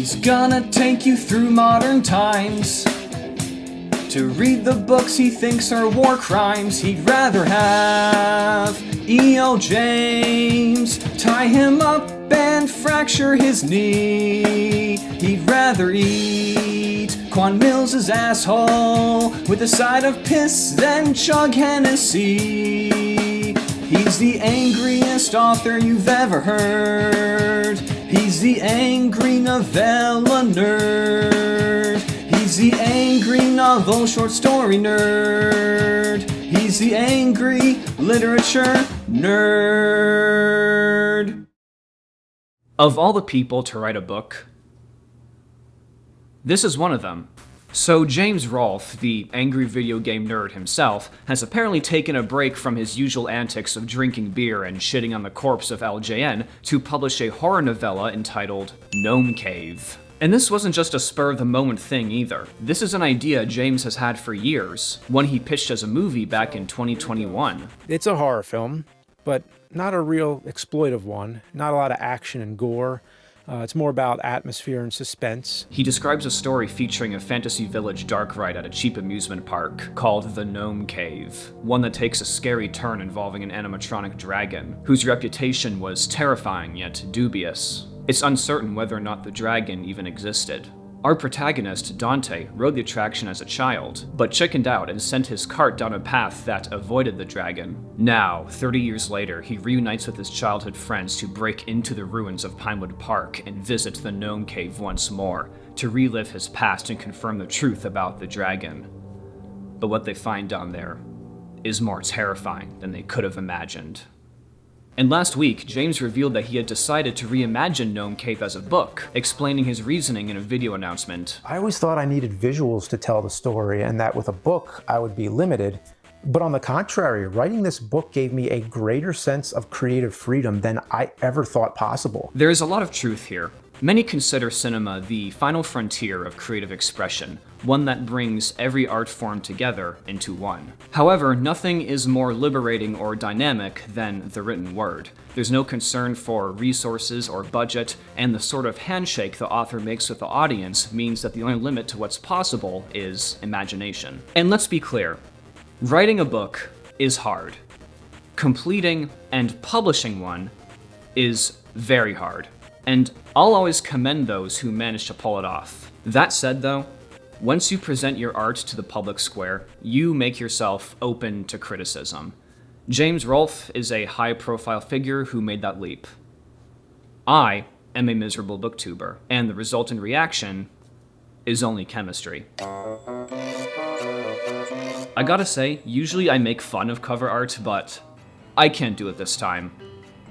He's gonna take you through modern times to read the books he thinks are war crimes. He'd rather have E.L. James tie him up and fracture his knee. He'd rather eat Quan Mills' asshole with a side of piss than chug Hennessy. He's the angriest author you've ever heard. He's the angry novella nerd. He's the angry novel short story nerd. He's the angry literature nerd. Of all the people to write a book, this is one of them. So James Rolfe, the angry video game nerd himself, has apparently taken a break from his usual antics of drinking beer and shitting on the corpse of AVGN to publish a horror novella entitled Gnome Cave. And this wasn't just a spur-of-the-moment thing either. This is an idea James has had for years, one he pitched as a movie back in 2021. It's a horror film, but not a real exploitive one. Not a lot of action and gore. It's more about atmosphere and suspense. He describes a story featuring a fantasy village dark ride at a cheap amusement park called the Gnome Cave, one that takes a scary turn involving an animatronic dragon, whose reputation was terrifying yet dubious. It's uncertain whether or not the dragon even existed. Our protagonist, Dante, rode the attraction as a child, but chickened out and sent his cart down a path that avoided the dragon. Now, 30 years later, he reunites with his childhood friends to break into the ruins of Pinewood Park and visit the Gnome Cave once more, to relive his past and confirm the truth about the dragon. But what they find down there is more terrifying than they could have imagined. And last week, James revealed that he had decided to reimagine Gnome Cave as a book, explaining his reasoning in a video announcement. I always thought I needed visuals to tell the story and that with a book I would be limited. But on the contrary, writing this book gave me a greater sense of creative freedom than I ever thought possible. There is a lot of truth here. Many consider cinema the final frontier of creative expression, one that brings every art form together into one. However, nothing is more liberating or dynamic than the written word. There's no concern for resources or budget, and the sort of handshake the author makes with the audience means that the only limit to what's possible is imagination. And let's be clear, writing a book is hard. Completing and publishing one is very hard. And I'll always commend those who manage to pull it off. That said though, once you present your art to the public square, you make yourself open to criticism. James Rolfe is a high-profile figure who made that leap. I am a miserable booktuber, and the resultant reaction is only chemistry. I gotta say, usually I make fun of cover art, but I can't do it this time.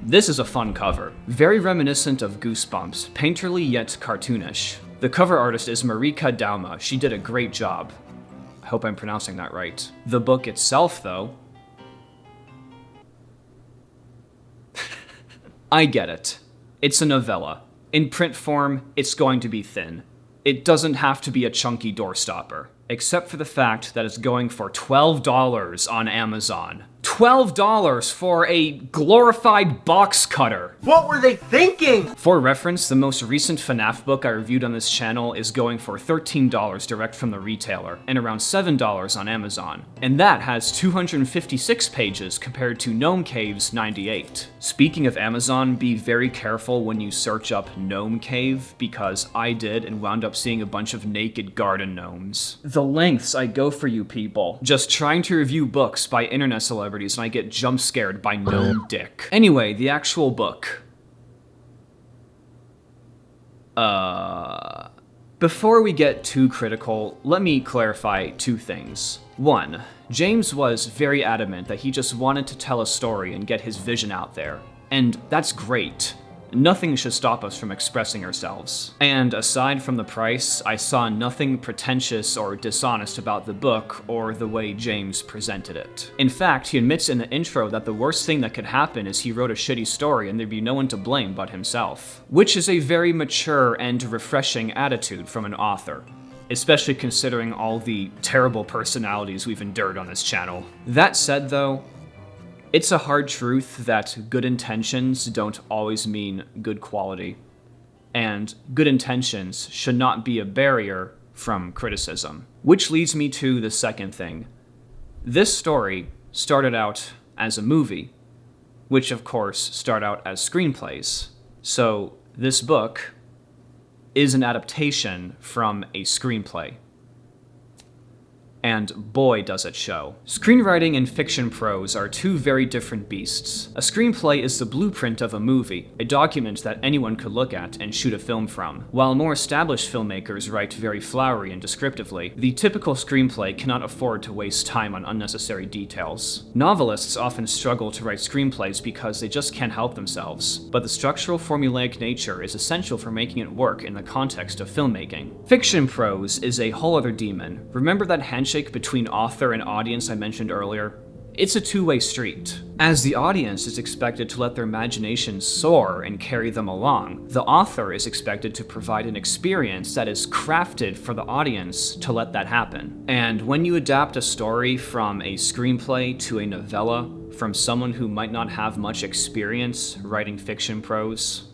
This is a fun cover, very reminiscent of Goosebumps, painterly yet cartoonish. The cover artist is Marika Dauma. She did a great job. I hope I'm pronouncing that right. The book itself, though... I get it. It's a novella. In print form, it's going to be thin. It doesn't have to be a chunky doorstopper, except for the fact that it's going for $12 on Amazon. $12 for a glorified box cutter. What were they thinking? For reference, the most recent FNAF book I reviewed on this channel is going for $13 direct from the retailer, and around $7 on Amazon. And that has 256 pages compared to Gnome Cave's 98. Speaking of Amazon, be very careful when you search up Gnome Cave, because I did and wound up seeing a bunch of naked garden gnomes. The lengths I go for you people. Just trying to review books by internet celebrities and I get jump scared by gnome dick. Anyway, the actual book. Before we get too critical, let me clarify two things. One, James was very adamant that he just wanted to tell a story and get his vision out there. And that's great. Nothing should stop us from expressing ourselves. And aside from the price, I saw nothing pretentious or dishonest about the book or the way James presented it. In fact, he admits in the intro that the worst thing that could happen is he wrote a shitty story and there'd be no one to blame but himself. Which is a very mature and refreshing attitude from an author, especially considering all the terrible personalities we've endured on this channel. That said though, it's a hard truth that good intentions don't always mean good quality. and good intentions should not be a barrier from criticism. Which leads me to the second thing. This story started out as a movie, which of course start out as screenplays. So this book is an adaptation from a screenplay. And boy does it show. Screenwriting and fiction prose are two very different beasts. A screenplay is the blueprint of a movie, a document that anyone could look at and shoot a film from. While more established filmmakers write very flowery and descriptively, the typical screenplay cannot afford to waste time on unnecessary details. Novelists often struggle to write screenplays because they just can't help themselves, but the structural formulaic nature is essential for making it work in the context of filmmaking. Fiction prose is a whole other demon. Remember that handshake between author and audience I mentioned earlier? It's a two-way street. As the audience is expected to let their imaginations soar and carry them along, the author is expected to provide an experience that is crafted for the audience to let that happen. And when you adapt a story from a screenplay to a novella from someone who might not have much experience writing fiction prose,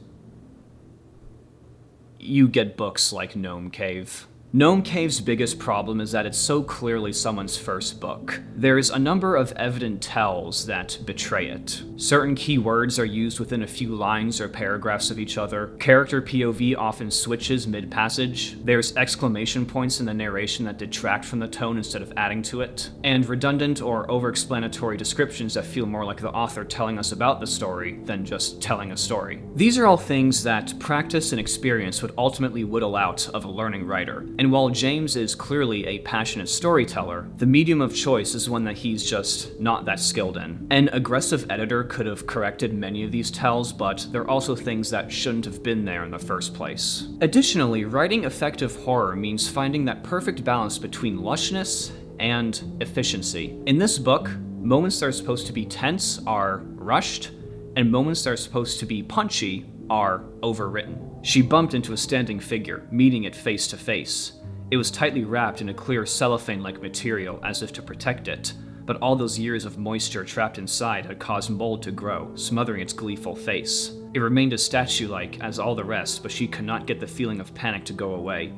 you get books like Gnome Cave. Gnome Cave's biggest problem is that it's so clearly someone's first book. There's a number of evident tells that betray it. Certain key words are used within a few lines or paragraphs of each other. Character POV often switches mid-passage. There's exclamation points in the narration that detract from the tone instead of adding to it. And redundant or over-explanatory descriptions that feel more like the author telling us about the story than just telling a story. These are all things that practice and experience would ultimately whittle out of a learning writer. And while James is clearly a passionate storyteller, the medium of choice is one that he's just not that skilled in. An aggressive editor could have corrected many of these tells, but there are also things that shouldn't have been there in the first place. Additionally, writing effective horror means finding that perfect balance between lushness and efficiency. In this book, moments that are supposed to be tense are rushed, and moments that are supposed to be punchy are overwritten. She bumped into a standing figure, meeting it face to face. It was tightly wrapped in a clear cellophane-like material as if to protect it, but all those years of moisture trapped inside had caused mold to grow, smothering its gleeful face. It remained as statue-like as all the rest, but she could not get the feeling of panic to go away.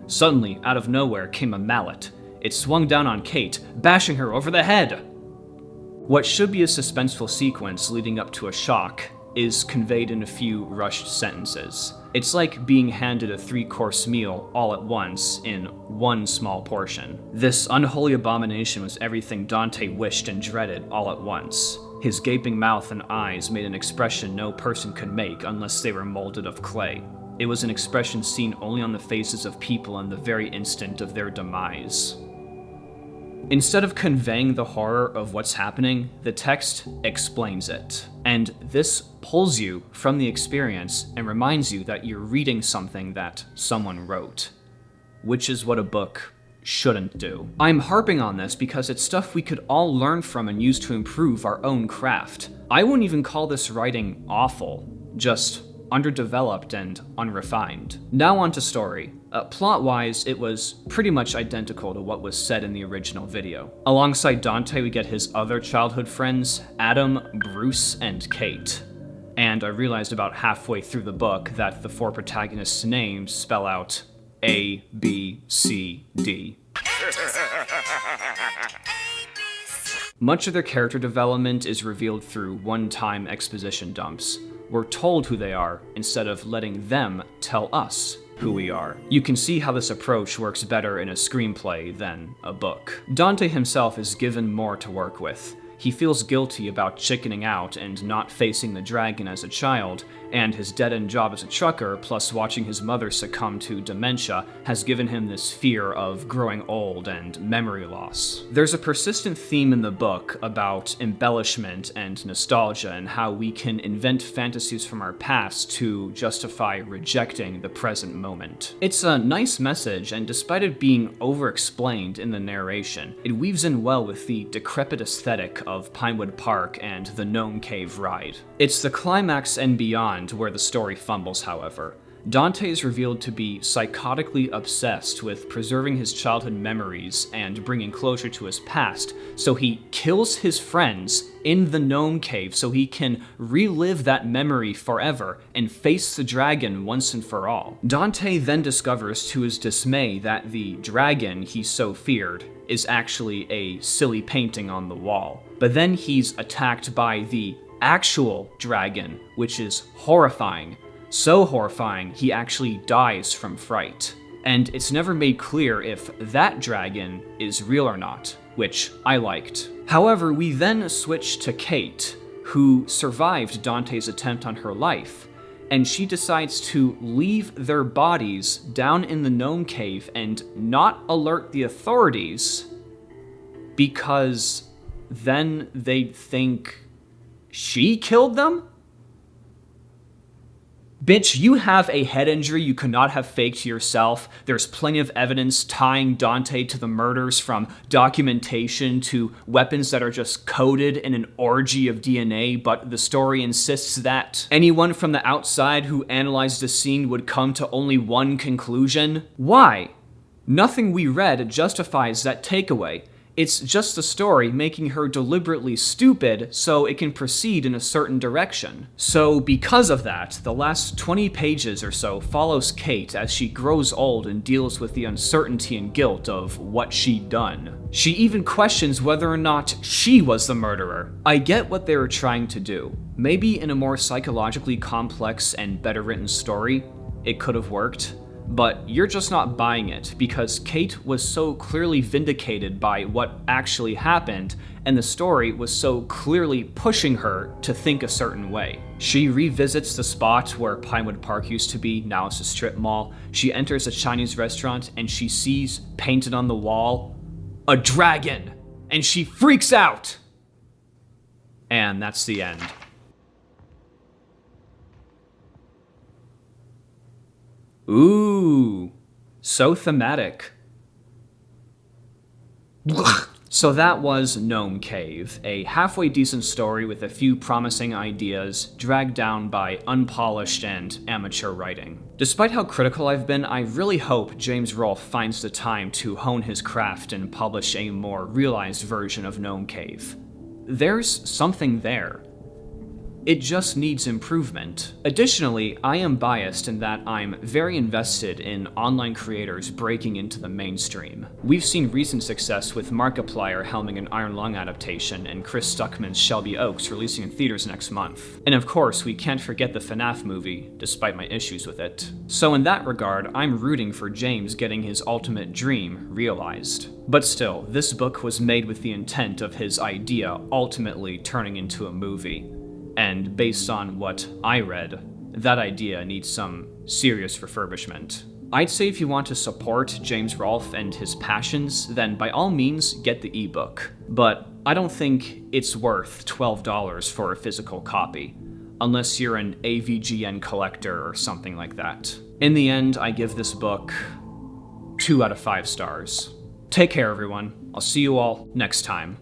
Suddenly, out of nowhere, came a mallet. It swung down on Kate, bashing her over the head. What should be a suspenseful sequence leading up to a shock is conveyed in a few rushed sentences. It's like being handed a 3-course meal all at once in one small portion. This unholy abomination was everything Dante wished and dreaded all at once. His gaping mouth and eyes made an expression no person could make unless they were molded of clay. It was an expression seen only on the faces of people in the very instant of their demise. Instead of conveying the horror of what's happening, the text explains it. And this pulls you from the experience and reminds you that you're reading something that someone wrote, which is what a book shouldn't do. I'm harping on this because it's stuff we could all learn from and use to improve our own craft. I wouldn't even call this writing awful, just underdeveloped and unrefined. Now on to story. Plot-wise, it was pretty much identical to what was said in the original video. Alongside Dante, we get his other childhood friends, Adam, Bruce, and Kate. And I realized about halfway through the book that the 4 protagonists' names spell out A, B, C, D. Much of their character development is revealed through one-time exposition dumps. We're told who they are instead of letting them tell us who we are. You can see how this approach works better in a screenplay than a book. Dante himself is given more to work with. He feels guilty about chickening out and not facing the dragon as a child, and his dead-end job as a trucker, plus watching his mother succumb to dementia, has given him this fear of growing old and memory loss. There's a persistent theme in the book about embellishment and nostalgia and how we can invent fantasies from our past to justify rejecting the present moment. It's a nice message, and despite it being over-explained in the narration, it weaves in well with the decrepit aesthetic of Pinewood Park and the Gnome Cave ride. It's the climax and beyond where the story fumbles, however. Dante is revealed to be psychotically obsessed with preserving his childhood memories and bringing closure to his past, so he kills his friends in the Gnome Cave so he can relive that memory forever and face the dragon once and for all. Dante then discovers to his dismay that the dragon he so feared is actually a silly painting on the wall. But then he's attacked by the actual dragon, which is horrifying. So horrifying, he actually dies from fright. And it's never made clear if that dragon is real or not, which I liked. However, we then switch to Kate, who survived Dante's attempt on her life, and she decides to leave their bodies down in the Gnome Cave and not alert the authorities, because then they'd think she killed them? Bitch, you have a head injury you could not have faked yourself. There's plenty of evidence tying Dante to the murders, from documentation to weapons that are just coated in an orgy of DNA, but the story insists that anyone from the outside who analyzed the scene would come to only one conclusion. Why? Nothing we read justifies that takeaway. It's just the story making her deliberately stupid so it can proceed in a certain direction. So because of that, the last 20 pages or so follows Kate as she grows old and deals with the uncertainty and guilt of what she'd done. She even questions whether or not she was the murderer. I get what they were trying to do. Maybe in a more psychologically complex and better written story, it could have worked. But you're just not buying it, because Kate was so clearly vindicated by what actually happened, and the story was so clearly pushing her to think a certain way. She revisits the spot where Pinewood Park used to be, now it's a strip mall. She enters a Chinese restaurant and she sees, painted on the wall, a dragon! And she freaks out! And that's the end. Ooh, so thematic. So that was Gnome Cave, a halfway decent story with a few promising ideas, dragged down by unpolished and amateur writing. Despite how critical I've been, I really hope James Rolfe finds the time to hone his craft and publish a more realized version of Gnome Cave. There's something there. It just needs improvement. Additionally, I am biased in that I'm very invested in online creators breaking into the mainstream. We've seen recent success with Markiplier helming an Iron Lung adaptation and Chris Stuckman's Shelby Oaks releasing in theaters next month. And of course, we can't forget the FNAF movie, despite my issues with it. So in that regard, I'm rooting for James getting his ultimate dream realized. But still, this book was made with the intent of his idea ultimately turning into a movie. And based on what I read, that idea needs some serious refurbishment. I'd say if you want to support James Rolfe and his passions, then by all means get the ebook. But I don't think it's worth $12 for a physical copy, unless you're an AVGN collector or something like that. In the end, I give this book 2 out of 5 stars. Take care, everyone. I'll see you all next time.